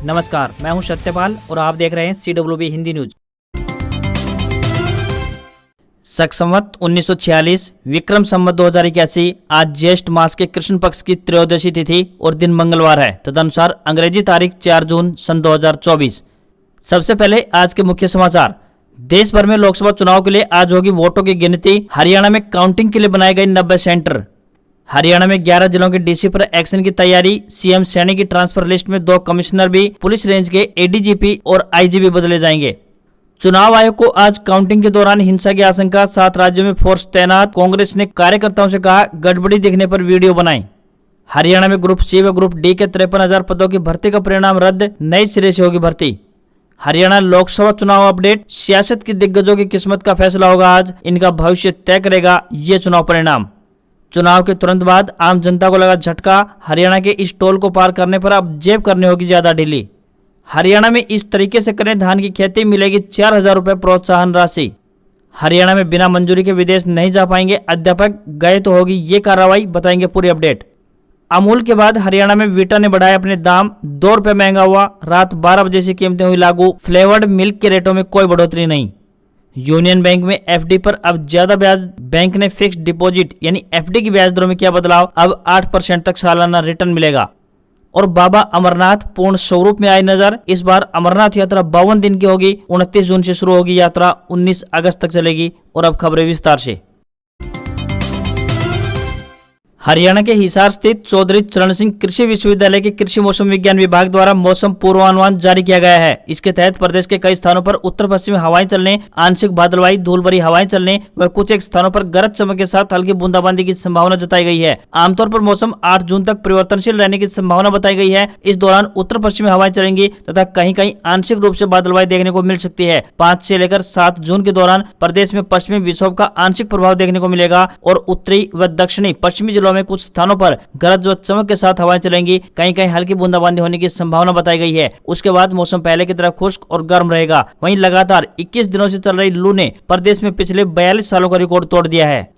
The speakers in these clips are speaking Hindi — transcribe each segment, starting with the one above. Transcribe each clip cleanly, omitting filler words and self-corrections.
नमस्कार, मैं हूं सत्यपाल और आप देख रहे हैं CWB हिंदी न्यूज। शक संवत 1946 विक्रम संवत 2081 आज ज्येष्ठ मास के कृष्ण पक्ष की त्रयोदशी तिथि और दिन मंगलवार है। तदनुसार अंग्रेजी तारीख 4 जून सन 2024। सबसे पहले आज के मुख्य समाचार। देश भर में लोकसभा चुनाव के लिए आज होगी वोटों की गिनती। हरियाणा में काउंटिंग के लिए बनाए गए 90 सेंटर। हरियाणा में 11 जिलों के डीसी पर एक्शन की तैयारी। सीएम सैनी की ट्रांसफर लिस्ट में 2 कमिश्नर भी, पुलिस रेंज के एडीजीपी और आईजीपी बदले जाएंगे। चुनाव आयोग को आज काउंटिंग के दौरान हिंसा की आशंका, 7 राज्यों में फोर्स तैनात। कांग्रेस ने कार्यकर्ताओं से कहा गड़बड़ी दिखने पर वीडियो बनाएं। हरियाणा में ग्रुप सी व ग्रुप डी के 53,000 पदों की भर्ती का परिणाम रद्द, नए सिरे से होगी भर्ती। हरियाणा लोकसभा चुनाव अपडेट। सियासत के दिग्गजों की किस्मत का फैसला होगा आज, इनका भविष्य तय करेगा ये चुनाव परिणाम। चुनाव के तुरंत बाद आम जनता को लगा झटका। हरियाणा के इस टोल को पार करने पर अब जेब करनी होगी ज्यादा ढीली। हरियाणा में इस तरीके से करें धान की खेती, मिलेगी 4,000 रुपए प्रोत्साहन राशि। हरियाणा में बिना मंजूरी के विदेश नहीं जा पाएंगे अध्यापक, गए तो होगी ये कार्रवाई, बताएंगे पूरी अपडेट। अमूल के बाद हरियाणा में वीटा ने बढ़ाए अपने दाम, 2 रुपए महंगा हुआ। रात 12 बजे से कीमतें हुई लागू। फ्लेवर्ड मिल्क के रेटों में कोई बढ़ोतरी नहीं। यूनियन बैंक में एफडी पर अब ज्यादा ब्याज। बैंक ने फिक्स्ड डिपॉजिट यानी एफडी की ब्याज दरों में किया बदलाव, अब 8% तक सालाना रिटर्न मिलेगा। और बाबा अमरनाथ पूर्ण स्वरूप में आई नजर। इस बार अमरनाथ यात्रा 52 दिन की होगी। 29 जून से शुरू होगी यात्रा, 19 अगस्त तक चलेगी। और अब खबरें विस्तार से। हरियाणा के हिसार स्थित चौधरी चरण सिंह कृषि विश्वविद्यालय के कृषि मौसम विज्ञान विभाग द्वारा मौसम पूर्वानुमान जारी किया गया है। इसके तहत प्रदेश के कई स्थानों पर उत्तर पश्चिमी हवाएं चलने, आंशिक बादलवाई धूल भरी हवाएं चलने व कुछ एक स्थानों पर गरज चमक के साथ हल्की बूंदाबांदी की संभावना जताई गई है। आमतौर पर मौसम 8 जून तक परिवर्तनशील रहने की संभावना बताई गई है। इस दौरान उत्तर पश्चिमी हवाएं चलेंगी तथा कहीं कहीं आंशिक रूप से बादलवाई देखने को मिल सकती है। 5 से लेकर 7 जून के दौरान प्रदेश में पश्चिमी विक्षोभ का आंशिक प्रभाव देखने को मिलेगा और उत्तरी व दक्षिणी पश्चिमी जिलों में कुछ स्थानों पर गरज व चमक के साथ हवाएं चलेंगी। कहीं कहीं हल्की बूंदाबांदी होने की संभावना बताई गई है। उसके बाद मौसम पहले की तरह खुश्क और गर्म रहेगा। वहीं लगातार 21 दिनों से चल रही लू ने प्रदेश में पिछले 42 सालों का रिकॉर्ड तोड़ दिया है।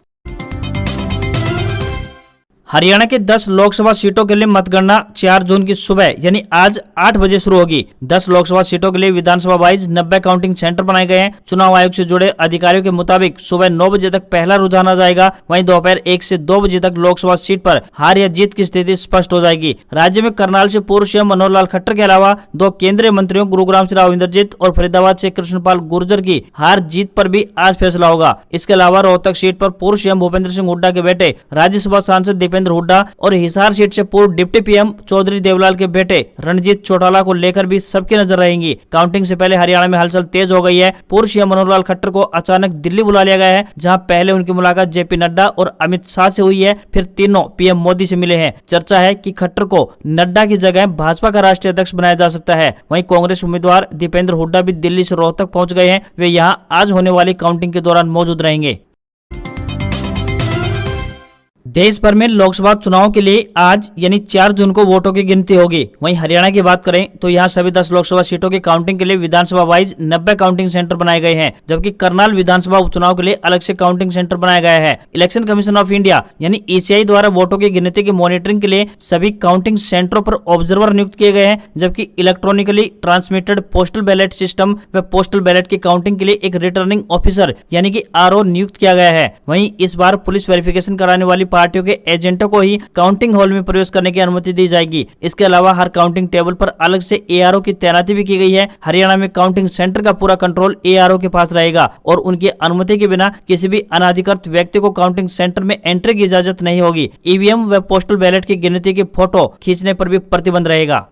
हरियाणा के 10 लोकसभा सीटों के लिए मतगणना 4 जून की सुबह यानी आज 8 बजे शुरू होगी। 10 लोकसभा सीटों के लिए विधानसभा वाइज 90 काउंटिंग सेंटर बनाए गए हैं। चुनाव आयोग से जुड़े अधिकारियों के मुताबिक सुबह 9 बजे तक पहला रुझान आ जाएगा। वहीं दोपहर 1 से 2 बजे तक लोकसभा सीट पर हार या जीत की स्थिति स्पष्ट हो जाएगी। राज्य में करनाल से पूर्व सीएम मनोहर लाल खट्टर के अलावा 2 केंद्रीय मंत्रियों गुरुग्राम से राव इंद्रजीत और फरीदाबाद से कृष्णपाल गुर्जर की हार जीत पर भी आज फैसला होगा। इसके अलावा रोहतक सीट पर पूर्व सीएम भूपेंद्र सिंह हुड्डा के बेटे राज्यसभा सांसद दीपेंद्र हुड्डा और हिसार सीट से पूर्व डिप्टी पीएम चौधरी देवलाल के बेटे रणजीत चौटाला को लेकर भी सबकी नजर रहेंगी। काउंटिंग से पहले हरियाणा में हलचल तेज हो गई है। पूर्व सीएम मनोहर लाल खट्टर को अचानक दिल्ली बुला लिया गया है, जहां पहले उनकी मुलाकात जेपी नड्डा और अमित शाह से हुई है, फिर तीनों पीएम मोदी से मिले हैं। चर्चा है कि खट्टर को नड्डा की जगह भाजपा का राष्ट्रीय अध्यक्ष बनाया जा सकता है। वहीं कांग्रेस उम्मीदवार दीपेंद्र हुड्डा भी दिल्ली से रोहतक पहुंच गए हैं। वे यहां आज होने वाली काउंटिंग के दौरान मौजूद रहेंगे। देश भर में लोकसभा चुनाव के लिए आज यानी 4 जून को वोटों की गिनती होगी। वहीं हरियाणा की बात करें तो यहां सभी 10 लोकसभा सीटों की काउंटिंग के लिए विधानसभा वाइज 90 काउंटिंग सेंटर बनाए गए हैं, जबकि करनाल विधानसभा उपचुनाव के लिए अलग से काउंटिंग सेंटर बनाया गया है। इलेक्शन कमीशन ऑफ इंडिया यानी ईसीआई द्वारा वोटों की गिनती की मॉनिटरिंग के लिए सभी काउंटिंग सेंटरों पर ऑब्जर्वर नियुक्त किए गए हैं, जबकि electronically transmitted postal ballot system व पोस्टल बैलेट की काउंटिंग के लिए एक रिटर्निंग ऑफिसर यानी कि आरओ नियुक्त किया गया है। वहीं इस बार पुलिस वेरिफिकेशन कराने वाली पार्टियों के एजेंटों को ही काउंटिंग हॉल में प्रवेश करने की अनुमति दी जाएगी। इसके अलावा हर काउंटिंग टेबल पर अलग से एआरओ की तैनाती भी की गई है। हरियाणा में काउंटिंग सेंटर का पूरा कंट्रोल एआरओ के पास रहेगा और उनकी अनुमति के बिना किसी भी अनाधिकृत व्यक्ति को काउंटिंग सेंटर में एंट्री की इजाजत नहीं होगी। ईवीएम व पोस्टल बैलेट की गिनती की फोटो खींचने पर भी प्रतिबंध रहेगा।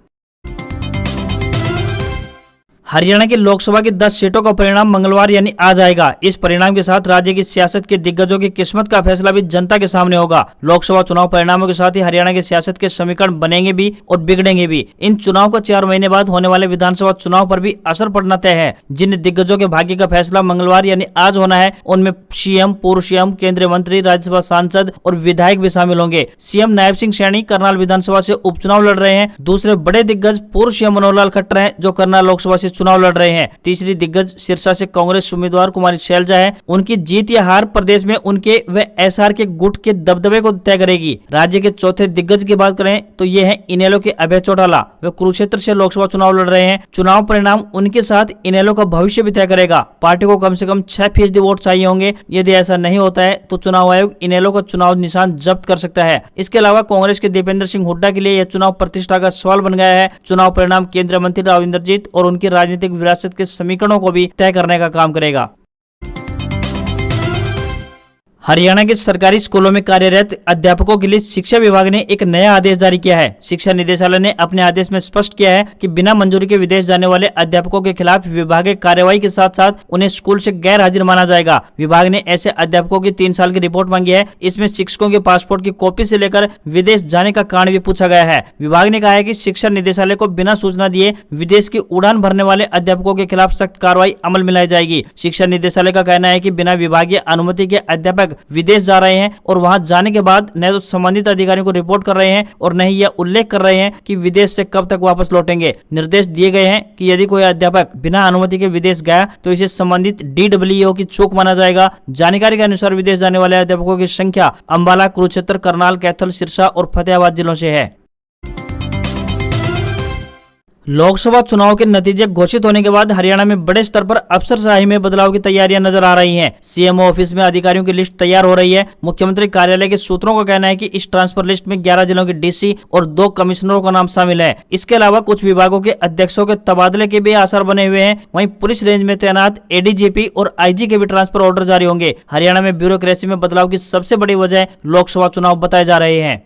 हरियाणा की लोकसभा की 10 सीटों का परिणाम मंगलवार यानी आज आएगा। इस परिणाम के साथ राज्य की सियासत के दिग्गजों की किस्मत का फैसला भी जनता के सामने होगा। लोकसभा चुनाव परिणामों के साथ ही हरियाणा की सियासत के समीकरण बनेंगे भी और बिगड़ेंगे भी। इन चुनाव का 4 महीने बाद होने वाले विधानसभा चुनाव पर भी असर पड़ना तय है। जिन दिग्गजों के भाग्य का फैसला मंगलवार यानी आज होना है, उनमें सीएम, पूर्व सीएम, केंद्रीय मंत्री, राज्यसभा सांसद और विधायक भी शामिल होंगे। सीएम नायब सिंह सैनी करनाल विधानसभा से उपचुनाव लड़ रहे हैं। दूसरे बड़े दिग्गज पूर्व सीएम मनोहर लाल खट्टर हैं, जो करनाल लोकसभा से चुनाव लड़ रहे हैं। तीसरी दिग्गज सिरसा से कांग्रेस उम्मीदवार कुमारी शैलजा है। उनकी जीत या हार प्रदेश में उनके व एसआर के गुट के दबदबे को तय करेगी। राज्य के चौथे दिग्गज की बात करें तो ये है इनेलो के अभय चौटाला। वे कुरुक्षेत्र से लोकसभा चुनाव लड़ रहे हैं। चुनाव परिणाम उनके साथ इनेलो का भविष्य भी तय करेगा। पार्टी को कम से कम 6% वोट चाहिए होंगे। यदि ऐसा नहीं होता है तो चुनाव आयोग इनेलो का चुनाव निशान जब्त कर सकता है। इसके अलावा कांग्रेस के दीपेंद्र सिंह हुड्डा के लिए यह चुनाव प्रतिष्ठा का सवाल बन गया है। चुनाव परिणाम केंद्रीय मंत्री राव इंद्रजीत और उनकी राजनीतिक विरासत के समीकरणों को भी तय करने का काम करेगा। हरियाणा के सरकारी स्कूलों में कार्यरत अध्यापकों के लिए शिक्षा विभाग ने एक नया आदेश जारी किया है। शिक्षा निदेशालय ने अपने आदेश में स्पष्ट किया है कि बिना मंजूरी के विदेश जाने वाले अध्यापकों के खिलाफ विभागीय कार्रवाई के साथ साथ उन्हें स्कूल से गैर हाजिर माना जाएगा। विभाग ने ऐसे अध्यापकों की 3 साल की रिपोर्ट मांगी है। इसमें शिक्षकों के पासपोर्ट की कॉपी से लेकर विदेश जाने का कारण भी पूछा गया है। विभाग ने कहा है कि शिक्षा निदेशालय को बिना सूचना दिए विदेश की उड़ान भरने वाले अध्यापकों के खिलाफ सख्त कार्रवाई अमल में लाई जाएगी। शिक्षा निदेशालय का कहना है कि बिना विभागीय अनुमति के अध्यापक विदेश जा रहे हैं और वहां जाने के बाद न तो संबंधित अधिकारियों को रिपोर्ट कर रहे हैं और न ही यह उल्लेख कर रहे हैं कि विदेश से कब तक वापस लौटेंगे। निर्देश दिए गए हैं कि यदि कोई अध्यापक बिना अनुमति के विदेश गया तो इसे संबंधित DWO की चूक माना जाएगा। जानकारी के अनुसार विदेश जाने वाले अध्यापकों की संख्या अंबाला, कुरुक्षेत्र, करनाल, कैथल, सिरसा और फतेहाबाद जिलों से है। लोकसभा चुनाव के नतीजे घोषित होने के बाद हरियाणा में बड़े स्तर पर अफसरशाही में बदलाव की तैयारियां नजर आ रही हैं। सीएमओ ऑफिस में अधिकारियों की लिस्ट तैयार हो रही है। मुख्यमंत्री कार्यालय के सूत्रों का कहना है कि इस ट्रांसफर लिस्ट में 11 जिलों के डीसी और 2 कमिश्नरों का नाम शामिल है। इसके अलावा कुछ विभागों के अध्यक्षों के तबादले के भी आसार बने हुए हैं। वहीं पुलिस रेंज में तैनात ADGP और IG के भी ट्रांसफर ऑर्डर जारी होंगे। हरियाणा में ब्यूरोक्रेसी में बदलाव की सबसे बड़ी वजह लोकसभा चुनाव बताए जा रहे हैं।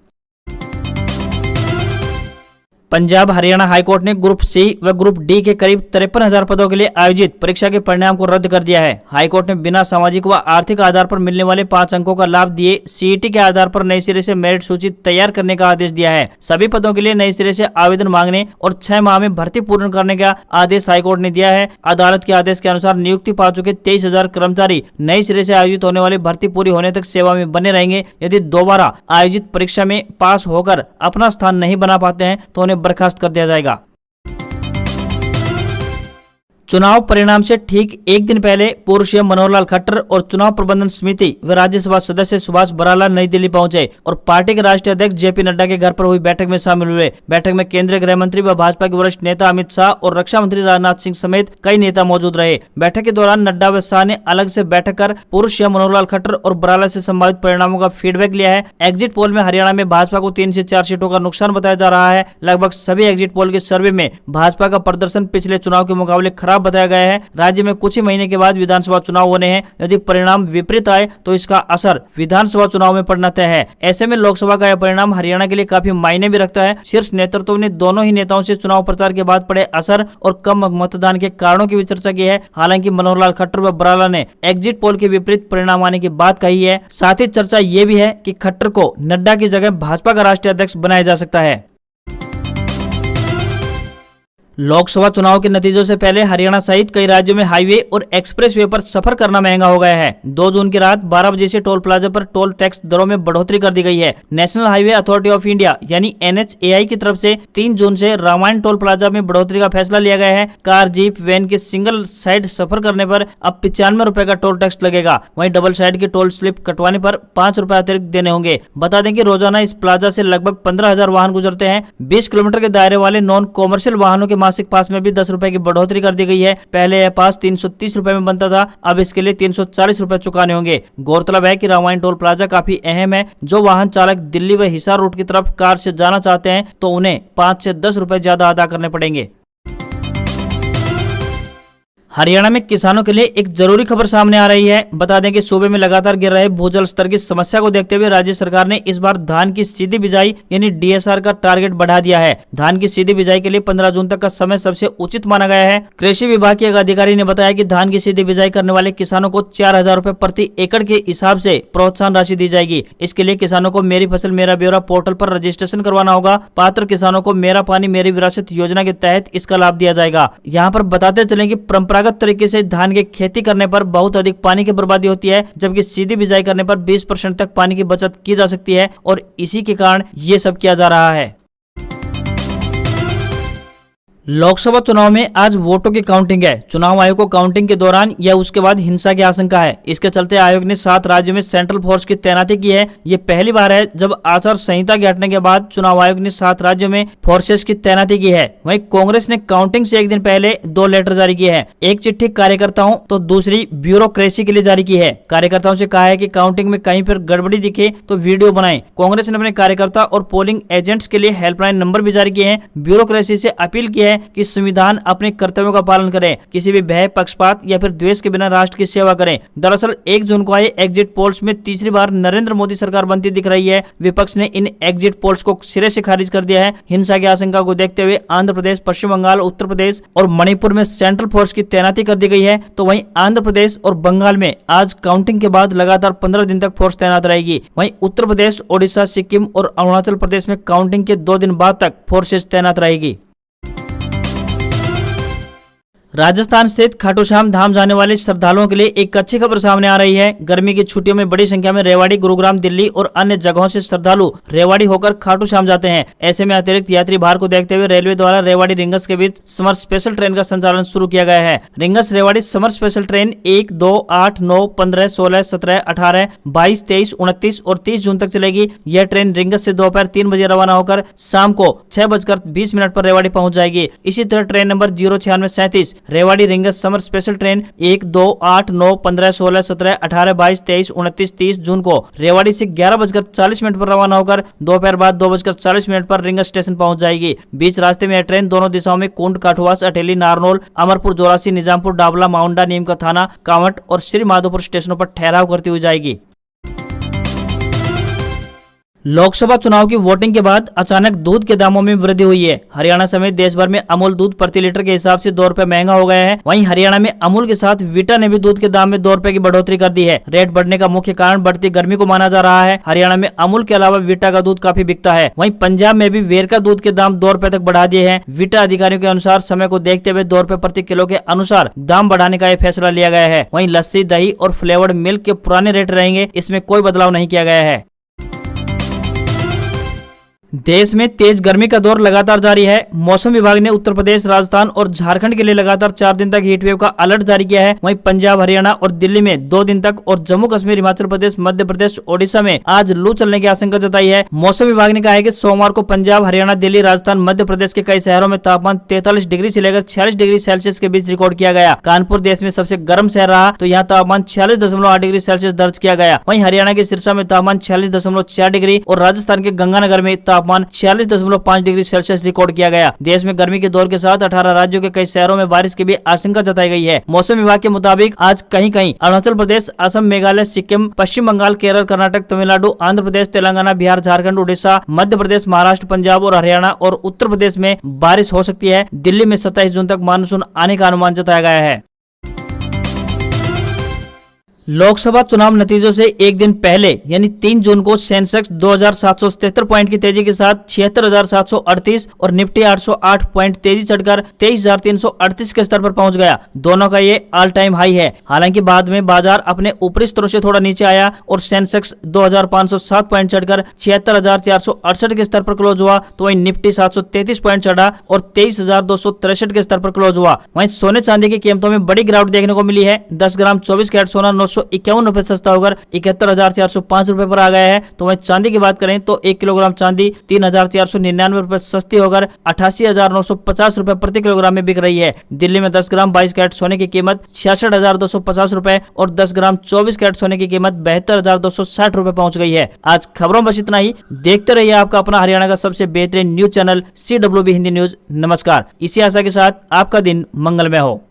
पंजाब हरियाणा हाईकोर्ट ने ग्रुप C व ग्रुप D के करीब 53,000 पदों के लिए आयोजित परीक्षा के परिणाम को रद्द कर दिया है। हाईकोर्ट ने बिना सामाजिक व आर्थिक आधार पर मिलने वाले 5 अंकों का लाभ दिए CET के आधार पर नए सिरे से मेरिट सूची तैयार करने का आदेश दिया है। सभी पदों के लिए नए सिरे से आवेदन मांगने और 6 माह में भर्ती पूर्ण करने का आदेश हाईकोर्ट ने दिया है। अदालत के आदेश के अनुसार नियुक्ति पा चुके 23,000 कर्मचारी नए सिरे से आयोजित होने वाली भर्ती पूरी होने तक सेवा में बने रहेंगे। यदि दोबारा आयोजित परीक्षा में पास होकर अपना स्थान नहीं बना पाते हैं तो उन्हें बर्खास्त कर दिया जाएगा। चुनाव परिणाम से ठीक एक दिन पहले पूर्व सीएम मनोहर लाल खट्टर और चुनाव प्रबंधन समिति व राज्यसभा सदस्य सुभाष बराला नई दिल्ली पहुंचे और पार्टी के राष्ट्रीय अध्यक्ष JP नड्डा के घर पर हुई बैठक में शामिल हुए। बैठक में केंद्रीय गृह मंत्री व भाजपा के वरिष्ठ नेता अमित शाह और रक्षा मंत्री राजनाथ सिंह समेत कई नेता मौजूद रहे। बैठक के दौरान नड्डा व शाह ने अलग से बैठक कर पूर्व सीएम मनोहर लाल खट्टर और बराला से संबंधित परिणामों का फीडबैक लिया है। एग्जिट पोल में हरियाणा में भाजपा को 3 से 4 सीटों का नुकसान बताया जा रहा है। लगभग सभी एग्जिट पोल के सर्वे में भाजपा का प्रदर्शन पिछले चुनाव के मुकाबले खराब बताया गया है। राज्य में कुछ ही महीने के बाद विधानसभा चुनाव होने हैं। यदि परिणाम विपरीत आए तो इसका असर विधानसभा चुनाव में पड़ना तय है। ऐसे में लोकसभा का यह परिणाम हरियाणा के लिए काफी मायने भी रखता है। शीर्ष नेतृत्व ने दोनों ही नेताओं से चुनाव प्रचार के बाद पड़े असर और कम मतदान के कारणों की भी चर्चा की है। हालांकि मनोहर लाल खट्टर व बराला ने एग्जिट पोल के विपरीत परिणाम आने की बात कही है। साथ ही चर्चा ये भी है कि खट्टर को नड्डा की जगह भाजपा का राष्ट्रीय अध्यक्ष बनाया जा सकता है। लोकसभा चुनाव के नतीजों से पहले हरियाणा सहित कई राज्यों में हाईवे और एक्सप्रेसवे पर सफर करना महंगा हो गया है। 2 जून की रात 12 बजे से टोल प्लाजा पर टोल टैक्स दरों में बढ़ोतरी कर दी गई है। National highway authority of India यानी NHAI की तरफ से 3 जून से रामायण टोल प्लाजा में बढ़ोतरी का फैसला लिया गया है। कार, जीप, वैन के सिंगल साइड सफर करने पर अब 95 रुपए का टोल टैक्स लगेगा। वहीं डबल साइड की टोल स्लिप कटवाने पर 5 रुपए अतिरिक्त देने होंगे। बता दें कि रोजाना इस प्लाजा से लगभग 15,000 वाहन गुजरते हैं। 20 किलोमीटर के दायरे वाले नॉन कॉमर्शियल वाहनों के मासिक पास में भी 10 रुपए की बढ़ोतरी कर दी गई है। पहले यह पास 330 रुपए में बनता था, अब इसके लिए 340 रुपए चुकाने होंगे। गौरतलब है कि रामायण टोल प्लाजा काफी अहम है। जो वाहन चालक दिल्ली व हिसार रूट की तरफ कार से जाना चाहते हैं तो उन्हें 5 से 10 रुपए ज्यादा अदा करने पड़ेंगे। हरियाणा में किसानों के लिए एक जरूरी खबर सामने आ रही है। बता दें कि सूबे में लगातार गिर रहे भूजल स्तर की समस्या को देखते हुए राज्य सरकार ने इस बार धान की सीधी बिजाई यानी DSR का टारगेट बढ़ा दिया है। धान की सीधी बिजाई के लिए 15 जून तक का समय सबसे उचित माना गया है। कृषि विभाग के एक अधिकारी ने बताया कि धान की सीधी बिजाई करने वाले किसानों को 4,000 रुपए प्रति एकड़ के हिसाब से प्रोत्साहन राशि दी जाएगी। इसके लिए किसानों को मेरी फसल मेरा ब्यौरा पोर्टल पर रजिस्ट्रेशन करवाना होगा। पात्र किसानों को मेरा पानी मेरी विरासत योजना के तहत इसका लाभ दिया जाएगा। यहाँ पर बताते चलें कि परंपरागत तरीके से धान की खेती करने पर बहुत अधिक पानी की बर्बादी होती है, जबकि सीधी बिजाई करने पर 20% तक पानी की बचत की जा सकती है और इसी के कारण ये सब किया जा रहा है। लोकसभा चुनाव में आज वोटों की काउंटिंग है। चुनाव आयोग को काउंटिंग के दौरान या उसके बाद हिंसा की आशंका है। इसके चलते आयोग ने 7 राज्यों में सेंट्रल फोर्स की तैनाती की है। ये पहली बार है जब आचार संहिता के हटने के बाद चुनाव आयोग ने 7 राज्यों में फोर्सेस की तैनाती की है। वहीं कांग्रेस ने काउंटिंग से एक दिन पहले 2 लेटर जारी किए हैं। एक चिट्ठी कार्यकर्ताओं तो दूसरी ब्यूरोक्रेसी के लिए जारी की है। कार्यकर्ताओं से कहा है कि काउंटिंग में कहीं पर गड़बड़ी दिखे तो वीडियो बनाएं। कांग्रेस ने अपने कार्यकर्ता और पोलिंग एजेंट्स के लिए हेल्पलाइन नंबर भी जारी किए हैं। ब्यूरोक्रेसी से अपील की है कि संविधान अपने कर्तव्यों का पालन करें, किसी भी भय, पक्षपात या फिर द्वेष के बिना राष्ट्र की सेवा करें। दरअसल 1 जून को आए एग्जिट पोल्स में तीसरी बार नरेंद्र मोदी सरकार बनती दिख रही है। विपक्ष ने इन एग्जिट पोल्स को सिरे से खारिज कर दिया है। हिंसा की आशंका को देखते हुए आंध्र प्रदेश, पश्चिम बंगाल, उत्तर प्रदेश और मणिपुर में सेंट्रल फोर्स की तैनाती कर दी गई है। तो वहीं आंध्र प्रदेश और बंगाल में आज काउंटिंग के बाद लगातार 15 दिन तक फोर्स तैनात रहेगी। वहीं उत्तर प्रदेश, ओडिशा, सिक्किम और अरुणाचल प्रदेश में काउंटिंग के 2 दिन बाद तक फोर्सेस तैनात रहेगी। राजस्थान स्थित खाटू श्याम धाम जाने वाले श्रद्धालुओं के लिए एक अच्छी खबर सामने आ रही है। गर्मी की छुट्टियों में बड़ी संख्या में रेवाड़ी, गुरुग्राम, दिल्ली और अन्य जगहों से श्रद्धालु रेवाड़ी होकर खाटू श्याम जाते हैं। ऐसे में अतिरिक्त यात्री भार को देखते हुए रेलवे द्वारा रेवाड़ी रिंगस के बीच समर स्पेशल ट्रेन का संचालन शुरू किया गया है। Rings Rewari summer special train 1, 2, 8, 9, 15, 16, 17, 18, 22, 23, 29 और 30 जून तक चलेगी। यह ट्रेन रिंगस से दोपहर 3 बजे रवाना होकर शाम को 6:20 पर रेवाड़ी पहुंच जाएगी। इसी तरह train number 09637 Rewari rings summer special train 1, 2, 8, 9, 15, 16, 17, 18, 22, 23, 29, 30 जून को रेवाड़ी से 11:40 पर रवाना होकर दोपहर बाद 2:40 पर रिंगस स्टेशन पहुंच जाएगी। बीच रास्ते में यह ट्रेन दोनों दिशाओं में कुंड, काठुआस, अटेली, नारनौल, अमरपुर, जोरासी, निजामपुर, डाबला, माउंडा, नीम का थाना, कांवट और श्री माधोपुर स्टेशनों पर ठहराव करती हुई जाएगी। लोकसभा चुनाव की वोटिंग के बाद अचानक दूध के दामों में वृद्धि हुई है। हरियाणा समेत देश भर में अमूल दूध प्रति लीटर के हिसाब से 2 रुपए महंगा हो गया है। वहीं हरियाणा में अमूल के साथ विटा ने भी दूध के दाम में 2 रुपए की बढ़ोतरी कर दी है। रेट बढ़ने का मुख्य कारण बढ़ती गर्मी को माना जा रहा है। हरियाणा में अमूल के अलावा विटा का दूध काफी बिकता है। वहीं पंजाब में भी वेरका दूध के दाम 2 रुपए तक बढ़ा दिए हैं। विटा अधिकारियों के अनुसार समय को देखते हुए 2 रुपए प्रति किलो के अनुसार दाम बढ़ाने का यह फैसला लिया गया है। वहीं लस्सी, दही और फ्लेवर्ड मिल्क के पुराने रेट रहेंगे, इसमें कोई बदलाव नहीं किया गया है। देश में तेज गर्मी का दौर लगातार जारी है। मौसम विभाग ने उत्तर प्रदेश, राजस्थान और झारखंड के लिए लगातार 4 दिन तक हीटवेव का अलर्ट जारी किया है। वहीं पंजाब, हरियाणा और दिल्ली में 2 दिन तक और जम्मू कश्मीर, हिमाचल प्रदेश, मध्य प्रदेश, ओडिशा में आज लू चलने की आशंका जताई है। मौसम विभाग ने कहा है कि सोमवार को पंजाब, हरियाणा, दिल्ली, राजस्थान, मध्य प्रदेश के कई शहरों में तापमान 43 डिग्री से लेकर 46 डिग्री सेल्सियस के बीच रिकॉर्ड किया गया। कानपुर देश में सबसे गर्म शहर रहा, तो यहाँ तापमान 46.8 डिग्री सेल्सियस दर्ज किया गया। वहीं हरियाणा के सिरसा में तापमान 46.4 डिग्री और राजस्थान के गंगानगर में तापमान 46.5 डिग्री सेल्सियस रिकॉर्ड किया गया। देश में गर्मी के दौर के साथ 18 राज्यों के कई शहरों में बारिश की भी आशंका जताई गई है। मौसम विभाग के मुताबिक आज कहीं कहीं अरुणाचल प्रदेश, असम, मेघालय, सिक्किम, पश्चिम बंगाल, केरल, कर्नाटक, तमिलनाडु, आंध्र प्रदेश, तेलंगाना, बिहार, झारखंड, उड़ीसा, मध्य प्रदेश, महाराष्ट्र, पंजाब और हरियाणा और उत्तर प्रदेश में बारिश हो सकती है। दिल्ली में 27 जून तक मानसून आने का अनुमान जताया गया है। लोकसभा चुनाव नतीजों से एक दिन पहले यानी 3 जून को सेंसेक्स 2777 पॉइंट की तेजी के साथ 76,738 और निफ्टी 808 पॉइंट तेजी चढ़कर 23,338 के स्तर पर पहुंच गया। दोनों का ये ऑल टाइम हाई है। हालांकि बाद में बाजार अपने ऊपरी स्तरों से थोड़ा नीचे आया और सेंसेक्स 2507 पॉइंट चढ़कर 76,468 के स्तर पर क्लोज हुआ। तो वहीं निफ्टी 733 पॉइंट चढ़ा और 23,263 के स्तर पर क्लोज हुआ। वहीं सोने चांदी की कीमतों में बड़ी गिरावट देखने को मिली है। 10 ग्राम 24 कैरेट सोना 951 रुपए सस्ता होकर 71,405 रुपए पर आ गया है। तो वहीं चांदी की बात करें तो 1 किलोग्राम चांदी 3,499 रुपए सस्ती होकर 88,950 रुपए प्रति किलोग्राम में बिक रही है। दिल्ली में 10 ग्राम 22 कैरेट सोने की कीमत 66,250 रुपए और 10 ग्राम 24 कैरेट सोने की कीमत 72,260 रुपए पहुंच गई है। आज खबरों बस इतना ही। देखते रहिए आपका अपना हरियाणा का सबसे बेहतरीन news channel CWB Hindi news. नमस्कार। इसी आशा के साथ आपका दिन मंगलमय हो।